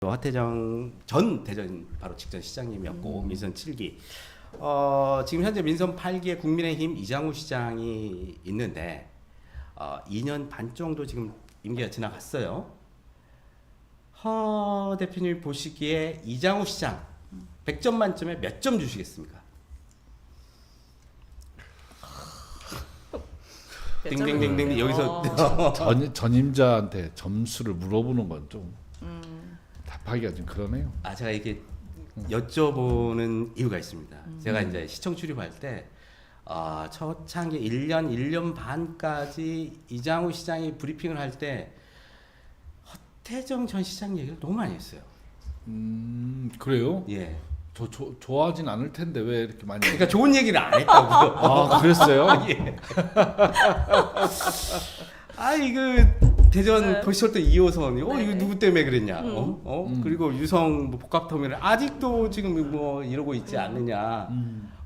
화태정 전 대전 바로 직전 시장님이었고 민선 7기. 지금 현재 민선 8기에 국민의힘 이장우 시장이 있는데 2년 반 정도 지금 임기가 지나갔어요. 허 대표님 보시기에 이장우 시장 100점 만점에 몇 점 주시겠습니까? 띵띵띵띵 여기서 전임자한테 점수를 물어보는 건 좀 답하기가 좀 그러네요. 제가 이게 여쭤보는 이유가 있습니다. 제가 이제 시청 출입할 때 초창기 1년 반까지 이장우 시장이 브리핑을 할 때 허태정 전 시장 얘기를 너무 많이 했어요. 그래요? 예. 좋아하진 않을 텐데 왜 이렇게 많이? 그러니까 좋은 얘기를 안 했다고요. 그랬어요? 예. 이거 대전 도시철도 2호선 이거 누구 때문에 그랬냐? 그리고 유성 뭐 복합터미널 아직도 지금 뭐 이러고 있지 않느냐?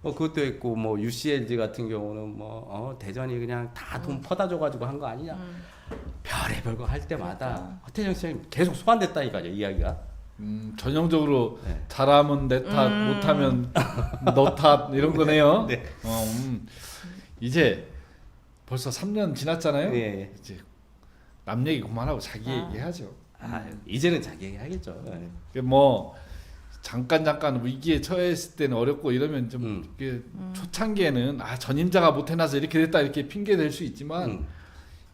그것도 있고 뭐 UCLG 같은 경우는 대전이 그냥 다 돈 퍼다 줘가지고 한 거 아니냐? 별의별 거 할 때마다 허태정 시장이 계속 소환됐다니까요, 이야기가. 전형적으로 네. 잘하면 내 탓, 못하면 너 탓 이런 거네요. 네. 이제 벌써 3년 지났잖아요. 예. 이제 남 얘기 그만하고 자기 얘기해야죠. 이제는 자기 얘기 하겠죠. 뭐 잠깐 위기에 처했을 때는 어렵고 이러면 좀 초창기에는 전임자가 못해놔서 이렇게 됐다 이렇게 핑계 댈 수 있지만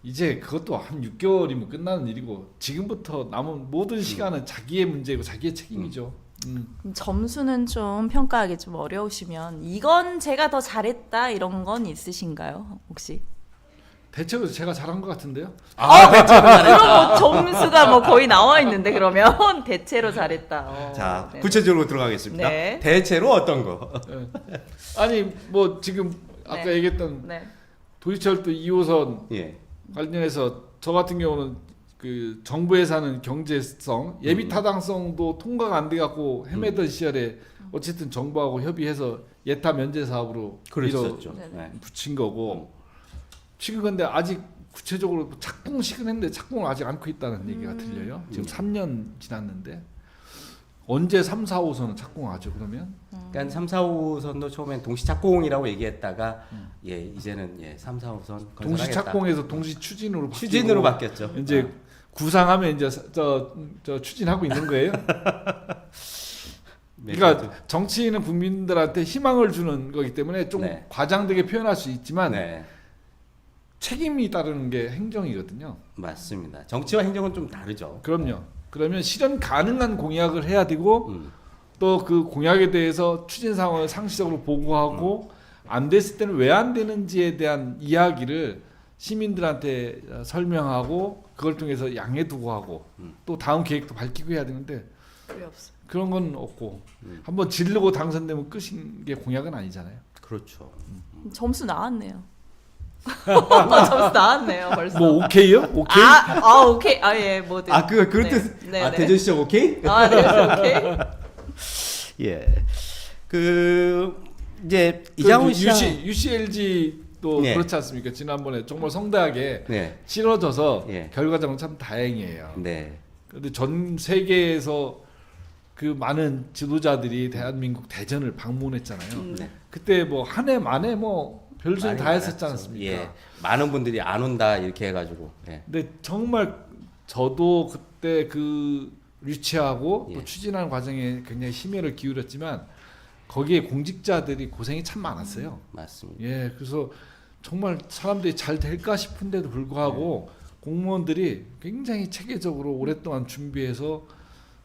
이제 그것도 한 6개월이면 끝나는 일이고 지금부터 남은 모든 시간은 자기의 문제고 자기의 책임이죠. 점수는 좀 평가하기 좀 어려우시면 이건 제가 더 잘했다 이런 건 있으신가요 혹시? 대체로 제가 잘한 것 같은데요. 그럼 뭐 점수가 뭐 거의 나와 있는데 그러면 대체로 잘했다. 자, 네. 구체적으로 들어가겠습니다. 네. 대체로 어떤 거? 아니 뭐 지금 아까 네. 얘기했던 네. 도시철도 2호선 예. 관련해서 저 같은 경우는 그 정부에서 하는 경제성, 예비 타당성도 통과가 안 돼 갖고 헤매던 시절에 어쨌든 정부하고 협의해서 예타 면제 사업으로 그랬었죠. 네. 붙인 거고 지금 근데 아직 구체적으로 착공식은 했는데 착공을 아직 않고 있다는 얘기가 들려요. 지금 3년 지났는데 언제 3, 4, 5선은 착공하죠 그러면? 그러니까 3, 4, 5선도 처음엔 동시 착공이라고 얘기했다가 이제는 3, 4, 5선 동시 착공에서 동시 추진으로 바뀌고 추진으로 바뀌었죠. 이제 구상하면 이제 저 추진하고 있는 거예요. 그러니까 정치인은 국민들한테 희망을 주는 거기 때문에 좀 과장되게 표현할 수 있지만 책임이 따르는 게 행정이거든요. 맞습니다. 정치와 행정은 좀 다르죠. 그럼요. 그러면 실현 가능한 공약을 해야 되고 또 그 공약에 대해서 추진 상황을 상시적으로 보고하고 안 됐을 때는 왜 안 되는지에 대한 이야기를 시민들한테 설명하고 그걸 통해서 양해두고 하고 또 다음 계획도 밝히고 해야 되는데 그게 없어. 그런 건 없고 한번 지르고 당선되면 끝인 게 공약은 아니잖아요. 그렇죠. 점수 나왔네요. 점수 나왔네요 벌써. 뭐 오케이요? 오케이? 오케이. 예, 뭐든. 그럴 때 네. 대전시장 오케이? 네, 오케이. 예. 이제 이장우 시장 UCLG도 그렇지 않습니까? 지난번에 정말 성대하게 치러져서 결과적으로 참 다행이에요. 네. 그런데 전 세계에서 그 많은 지도자들이 대한민국 대전을 방문했잖아요. 그때 뭐 한 해 만에 뭐 별소리 다 했었지 않습니까? 많은 분들이 안 온다 이렇게 해가지고. 근데 정말 저도 그때 그 유치하고 또 추진하는 과정에 굉장히 심혈을 기울였지만 거기에 공직자들이 고생이 참 많았어요. 맞습니다. 그래서 정말 사람들이 잘 될까 싶은데도 불구하고 공무원들이 굉장히 체계적으로 오랫동안 준비해서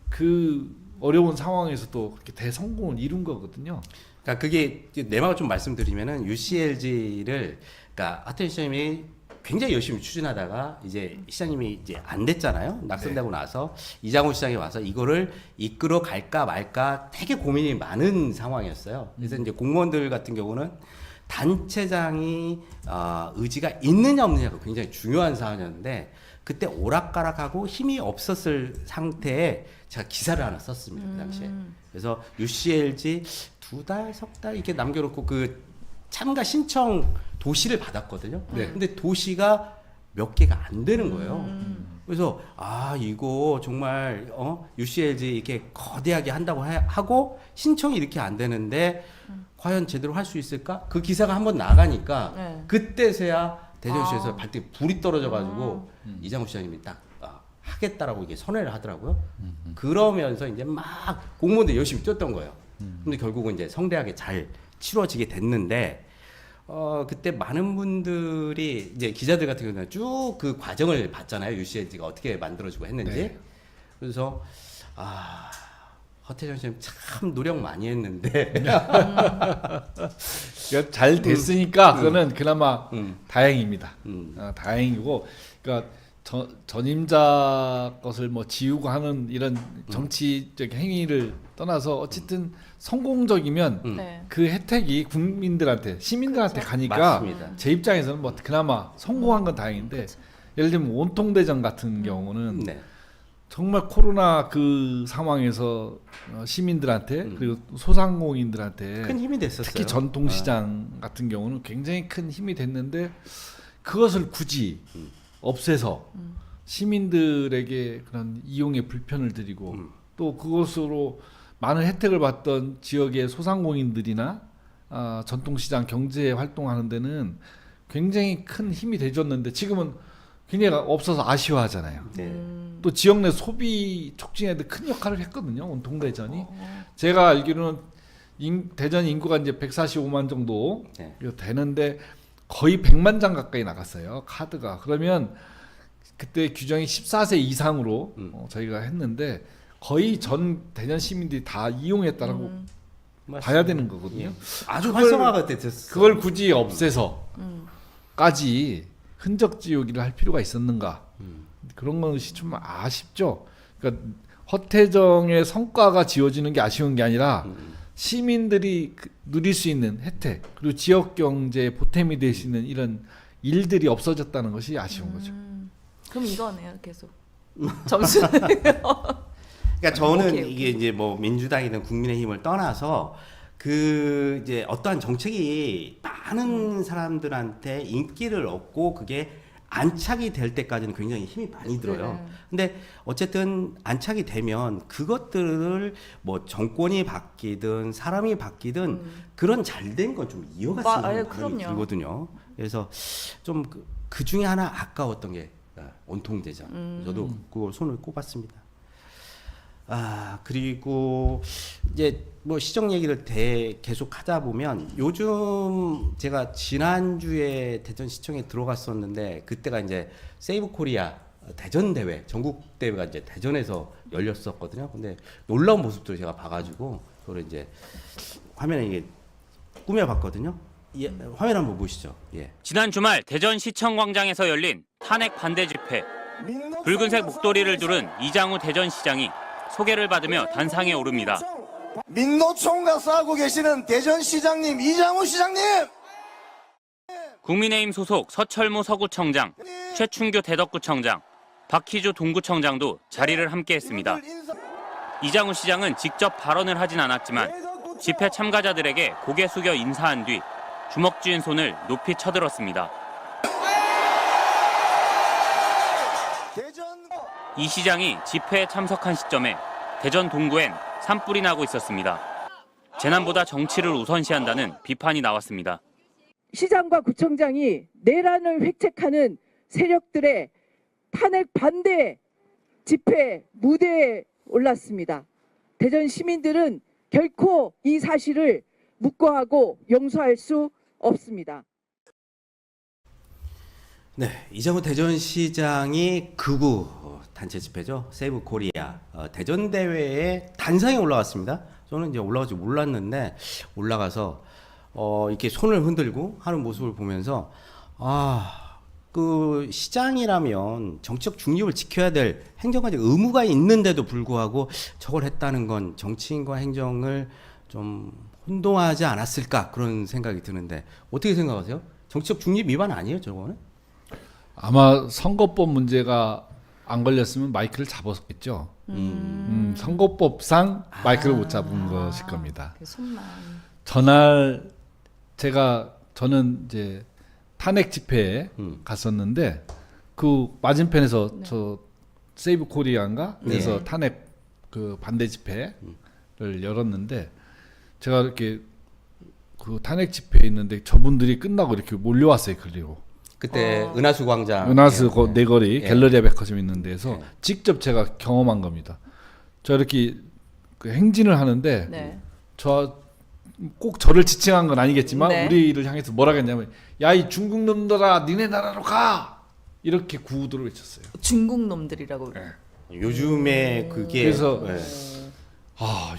그 어려운 상황에서도 그렇게 대성공을 이룬 거거든요. 그러니까 그게 내막을 좀 말씀드리면은 UCLG를 그러니까 하태정 시장님이 굉장히 열심히 추진하다가 이제 시장님이 이제 안 됐잖아요. 낙선되고 나서 이장우 시장이 와서 이거를 이끌어 갈까 말까 되게 고민이 많은 상황이었어요. 그래서 이제 공무원들 같은 경우는 단체장이 의지가 있느냐 없느냐가 굉장히 중요한 사안이었는데 그때 오락가락하고 힘이 없었을 상태에 제가 기사를 하나 썼습니다. 그 당시에. 그래서 UCLG 2달, 3달 이렇게 남겨놓고 그 참가 신청 도시를 받았거든요. 근데 도시가 몇 개가 안 되는 거예요. 그래서 이거 정말 UCLG 이렇게 거대하게 한다고 하고 신청이 이렇게 안 되는데 과연 제대로 할 수 있을까? 그 기사가 한번 나가니까 네. 그때서야 대전시에서 발등에 불이 떨어져가지고 이장우 시장님이 딱 하겠다라고 이게 선회를 하더라고요. 그러면서 이제 막 공무원들 열심히 뛰었던 거예요. 근데 결국은 이제 성대하게 잘 치러지게 됐는데 그때 많은 분들이 이제 기자들 같은 경우는 쭉 그 과정을 봤잖아요. UCLG가 어떻게 만들어지고 했는지. 네. 그래서 허태전 씨는 참 노력 많이 했는데 그러니까 잘 됐으니까 그거는 그나마 다행입니다. 다행이고, 그러니까 전임자 것을 뭐 지우고 하는 이런 정치적 행위를 떠나서 어쨌든 성공적이면 네. 그 혜택이 국민들한테, 시민들한테 가니까 맞습니다. 제 입장에서는 뭐 그나마 성공한 건 다행인데, 예를 들면 온통대전 같은 경우는 네. 정말 코로나 그 상황에서 시민들한테 그리고 소상공인들한테 큰 힘이 됐었어요. 특히 전통시장 같은 경우는 굉장히 큰 힘이 됐는데, 그것을 굳이 없애서 시민들에게 그런 이용에 불편을 드리고 또 그것으로 많은 혜택을 받던 지역의 소상공인들이나 전통시장 경제 활동하는 데는 굉장히 큰 힘이 돼줬는데, 지금은 굉장히 없어서 아쉬워하잖아요. 네. 또 지역 내 소비 촉진에 큰 역할을 했거든요. 온통대전이. 제가 알기로는 대전 인구가 이제 145만 정도 네. 되는데 거의 100만 장 가까이 나갔어요. 카드가. 그러면 그때 규정이 14세 이상으로 저희가 했는데 거의 전 대전 시민들이 다 이용했다라고 봐야 되는 거거든요. 예. 아주 그걸- 활성화가 됐었어요. 그걸 굳이 없애서까지 흔적 지우기를 할 필요가 있었는가? 그런 것이 좀 아쉽죠. 그러니까 허태정의 성과가 지워지는 게 아쉬운 게 아니라 시민들이 누릴 수 있는 혜택, 그리고 지역 경제에 보탬이 될 수 있는 이런 일들이 없어졌다는 것이 아쉬운 거죠. 그럼 이거네요, 계속. 점수는. 그러니까 저는 오케이. 이게 이제 뭐 민주당이든 국민의힘을 떠나서 그 이제 어떠한 정책이 많은 사람들한테 인기를 얻고 그게 안착이 될 때까지는 굉장히 힘이 많이 들어요. 네. 근데 어쨌든 안착이 되면 그것들을 뭐 정권이 바뀌든 사람이 바뀌든 그런 잘된 건 좀 이어갔으면 하는 마음이 그럼요. 들거든요. 그래서 좀 그 중에 하나 아까웠던 게 온통대전. 저도 그걸 손을 꼽았습니다. 그리고 이제 뭐 시정 얘기를 계속 하다 보면 요즘 제가 지난주에 대전시청에 들어갔었는데 그때가 이제 세이브 코리아 대전 대회, 전국 대회가 이제 대전에서 열렸었거든요. 근데 놀라운 모습들을 제가 봐가지고 그걸 이제 화면에 이게 꾸며봤거든요. 화면 한번 보시죠. 예. 지난 주말 대전시청광장에서 열린 탄핵 반대 집회. 붉은색 목도리를 두른 이장우 대전시장이 소개를 받으며 단상에 오릅니다. 민노총과 싸우고 계시는 대전시장님, 이장우 시장님! 국민의힘 소속 서철모 서구청장, 최춘규 대덕구청장, 박희주 동구청장도 자리를 함께했습니다. 이장우 시장은 직접 발언을 하진 않았지만 집회 참가자들에게 고개 숙여 인사한 뒤 주먹 쥐은 손을 높이 쳐들었습니다. 이 시장이 집회에 참석한 시점에 대전 동구엔 산불이 나고 있었습니다. 재난보다 정치를 우선시한다는 비판이 나왔습니다. 시장과 구청장이 내란을 획책하는 세력들의 탄핵 반대 집회 무대에 올랐습니다. 대전 시민들은 결코 이 사실을 묵과하고 용서할 수 없습니다. 네, 이장우 대전시장이 극우 단체 집회죠. 세이브 코리아 대전 대회에 단상에 올라갔습니다. 저는 이제 올라갈 줄 몰랐는데 올라가서 이렇게 손을 흔들고 하는 모습을 보면서 그 시장이라면 정치적 중립을 지켜야 될 행정가적 의무가 있는데도 불구하고 저걸 했다는 건 정치인과 행정을 좀 혼동하지 않았을까 그런 생각이 드는데 어떻게 생각하세요? 정치적 중립 위반 아니에요, 저거는? 아마 선거법 문제가 안 걸렸으면 마이크를 잡았겠죠. 선거법상 마이크를 못 잡은 것일 겁니다. 그 손만. 전날 저는 이제 탄핵 집회에 갔었는데 그 맞은편에서 저 세이브 코리아인가 그래서 네. 탄핵 그 반대 집회를 열었는데 제가 이렇게 그 탄핵 집회에 있는데 저분들이 끝나고 이렇게 몰려왔어요. 그리고 그때 은하수 광장 은하수 예. 내거리 예. 갤러리아 백화점 있는 데서 예. 직접 제가 경험한 겁니다. 저 이렇게 그 행진을 하는데 네. 저 꼭 저를 지칭한 건 아니겠지만 네. 우리를 향해서 뭐라 했냐면 야 이 중국 놈들아 니네 나라로 가 이렇게 구호들을 외쳤어요. 중국 놈들이라고 그래요. 요즘에 그게 그래서 예.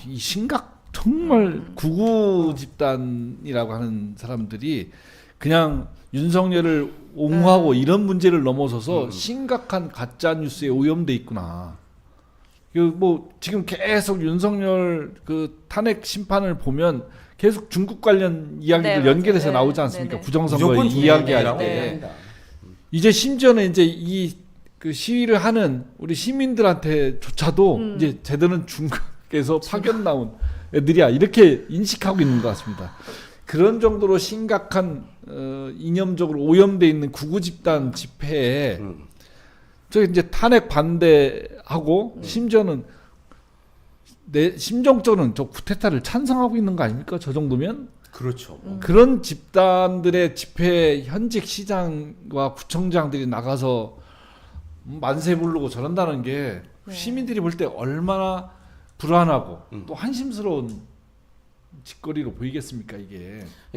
이 심각 정말 구구 집단이라고 하는 사람들이 그냥 윤석열을 옹호하고 이런 문제를 넘어서서 심각한 가짜 뉴스에 오염돼 있구나. 뭐 지금 계속 윤석열 그 탄핵 심판을 보면 계속 중국 관련 이야기를 네, 연결해서 맞아요. 나오지 않습니까? 네, 네. 부정선거 무조건 이야기할 중국이라고 때 합니다. 이제 심지어는 이제 이 그 시위를 하는 우리 시민들한테조차도 이제 쟤들은 중국에서 파견 나온 애들이야 이렇게 인식하고 있는 것 같습니다. 그런 정도로 심각한 이념적으로 오염돼 있는 구구 집단 집회에 저 이제 탄핵 반대하고 심지어는 내 심정적으로는 저 쿠데타를 찬성하고 있는 거 아닙니까? 저 정도면 그렇죠. 그런 집단들의 집회 현직 시장과 구청장들이 나가서 만세 부르고 저런다는 게 시민들이 볼 때 얼마나 불안하고 또 한심스러운 짓거리로 보이겠습니까 이게.